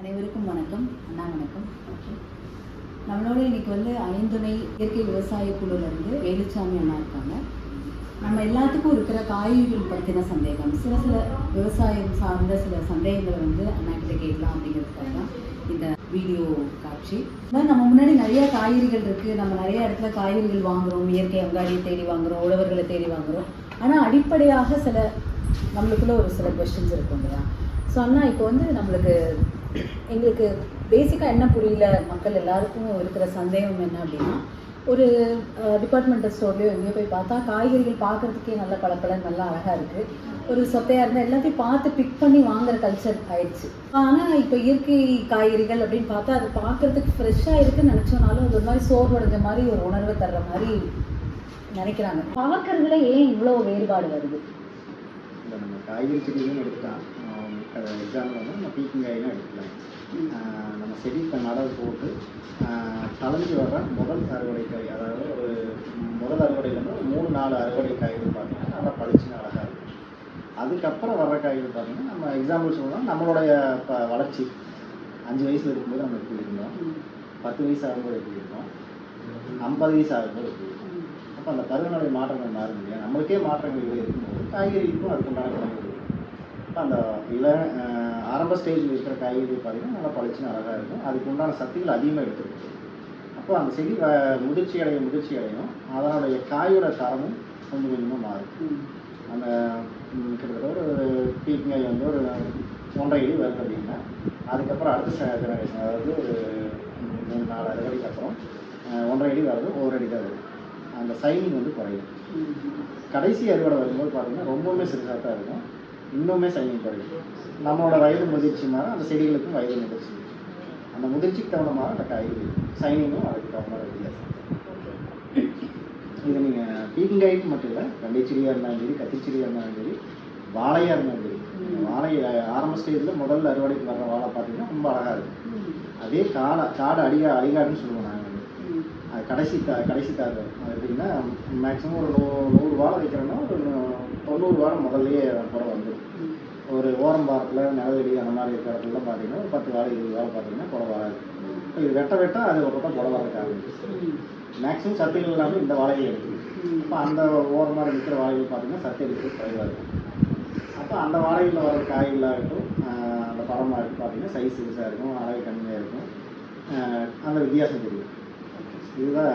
அனைவருக்கும் வணக்கம். அண்ணா வணக்கம். நம்மளோட இன்னைக்கு ஐந்துணை இயற்கை விவசாய குழுலேருந்து வேலுச்சாமி அண்ணா இருக்காங்க. நம்ம எல்லாத்துக்கும் இருக்கிற காய்கறிகள் பற்றின சந்தேகம், சில விவசாயம் சார்ந்த சில சந்தேகங்களை அண்ணா கிட்ட கேட்கலாம் அப்படிங்கிறதுக்காக தான் இந்த வீடியோ காட்சி. நம்ம முன்னாடி நிறைய காய்கறிகள் இருக்குது, நம்ம நிறைய இடத்துல காய்கறிகள் வாங்குகிறோம், இயற்கை அங்காடியை தேடி வாங்குகிறோம், உழவர்களை தேடி வாங்குகிறோம். ஆனால் அடிப்படையாக நம்மளுக்குள்ள ஒரு சில கொஸ்டின்ஸ் இருக்கும் இல்லையா? ஸோ அண்ணா இப்போ எங்களுக்கு பேசிக்காக என்ன புரியல, மக்கள் எல்லாருக்கும் இருக்கிற சந்தேகம் என்ன அப்படின்னா, ஒரு டிபார்ட்மெண்டல் ஸ்டோர்லேயோ எங்கேயோ போய் பார்த்தா காய்கறிகள் பார்க்குறதுக்கே நல்ல பழப்பழம் நல்லா அழகாக இருக்குது, ஒரு சொத்தையாக இருந்தால் எல்லாத்தையும் பார்த்து பிக் பண்ணி வாங்குற கல்ச்சர் ஆயிடுச்சு. ஆனால் இப்போ இயற்கை காய்கறிகள் அப்படின்னு பார்த்தா அது பார்க்குறதுக்கு ஃப்ரெஷ்ஷாக இருக்குன்னு நினச்சோனாலும் அது ஒரு மாதிரி சோர்வடைஞ்ச மாதிரி ஒரு உணர்வை தர்ற மாதிரி நினைக்கிறாங்க. பார்க்கறதுல ஏன் இவ்வளோ வேறுபாடு வருது? இல்லை, நம்ம காய்கறி செடிகளும் எடுத்துக்கலாம். எக்ஸாம்பிள் நம்ம பீக்கங்காயும் எடுத்துக்கலாம். நம்ம செடி நடவு போட்டு கலந்து வர்ற முதல் அறுவடை காய், அதாவது ஒரு முதல் அறுவடையிலேருந்து 3-4 அறுவடை காய்கள் பார்த்தீங்கன்னா நல்லா பளிச்சுன்னு அழகாக இருக்கும். அதுக்கப்புறம் வர்ற காய்கள் பார்த்தீங்கன்னா நம்ம எக்ஸாம்பிள் சொல்லலாம், நம்மளுடைய வளர்ச்சி 5 வயசில் இருக்கும்போது நம்ம எப்படி இருந்தோம், 10 வயசு ஆகும்போது எப்படி இருக்கோம், 50 வயசு ஆகும்போது எப்படி இருக்கும். அப்போ அந்த பருவநிலை மாற்றங்கள் மாறும் இல்லையா? நம்மளுக்கே மாற்றங்கள் இருக்கும்போது காய்கறிக்கும் அதுக்குண்டான குணங்கள் இருக்கும். அந்த ஆரம்ப ஸ்டேஜில் இருக்கிற காய்கறி பார்த்திங்கன்னா நல்லா பளிச்சுன்னு அழகாக இருக்கும், அதுக்கு உண்டான சக்திகள் அதிகமாக எடுத்துருக்கு. அப்போ அந்த செடி முதிர்ச்சி அடையும், அதனுடைய காயோட தரமும் கொஞ்சம் கொஞ்சமாக மாறும். அந்த கிட்டத்தட்ட ஒரு பீக்கங்காய் ஒரு 1.5 அடி வருது அப்படின்னா, அதுக்கப்புறம் அடுத்த ஜெனரேஷன், அதாவது ஒரு 3-4 அறுவடைக்கு அப்புறம் 1.5 அடி வருது, 1 அடி தான் வருது. அந்த சைனிங் குறையும். கடைசி அறுவடை வரும்போது பார்த்திங்கன்னா ரொம்பவுமே சிறுசாக தான் இருக்கும், இன்னுமே சைனிங் குறையும். நம்மளோட வயது முதிர்ச்சி மாற அந்த செடிகளுக்கும் வயது முதிர்ச்சி, அந்த முதிர்ச்சிக்கு தகுந்த மாதிரி அந்த காய்கறி சைனிங்கும் அதுக்கு தகுந்த மாதிரி வித்தியாசம். இது நீங்கள் பீக்கங்காய்க்கு மட்டும் இல்லை, வெண்டை செடியாக இருந்தாலும் சரி, கத்திரிச்செடியாக இருந்தாலும் சரி, வாழையாக இருந்தாலும் சரி. வாழை ஆரம்ப ஸ்டேஜில் முதல் அறுவடைக்கு வர்ற வாழை பார்த்தீங்கன்னா ரொம்ப அழகாக இருக்கும். அதே காடு அடிகாடுன்னு சொல்லுவோம் நாங்கள். அது கடைசி தார் வரும். அது எப்படின்னா மேக்ஸிமம் ஒரு 100 வாழை வைக்கிறோன்னா ஒரு 90 வாழை முதல்லையே கூட வந்துடும். ஒரு ஓரம் பாரத்தில் நிலவெளி அந்த மாதிரி இருக்கிற இடத்துலலாம் பார்த்தீங்கன்னா ஒரு 10 வாழை 20 வாழை பார்த்தீங்கன்னா குறை வராது. இப்போ இது வெட்ட அது ஒரு பக்கம் குறை வரதுக்கு ஆரம்பிச்சு மேக்ஸிமம் சத்துகள் எல்லாமே இந்த வாழையை எடுக்குது. அப்போ அந்த ஓரமாக இருக்கிற வாழைகள் பார்த்தீங்கன்னா சத்து எடுக்கிறது குறைவாக இருக்கும். அப்போ அந்த வாழைகளில் வர காய்களாகட்டும், அந்த பழமாகட்டும் பார்த்தீங்கன்னா சைஸ் சிறுசாக இருக்கும், அளவு கம்மியாக இருக்கும், அந்த வித்தியாசம் தெரியும். இதுதான்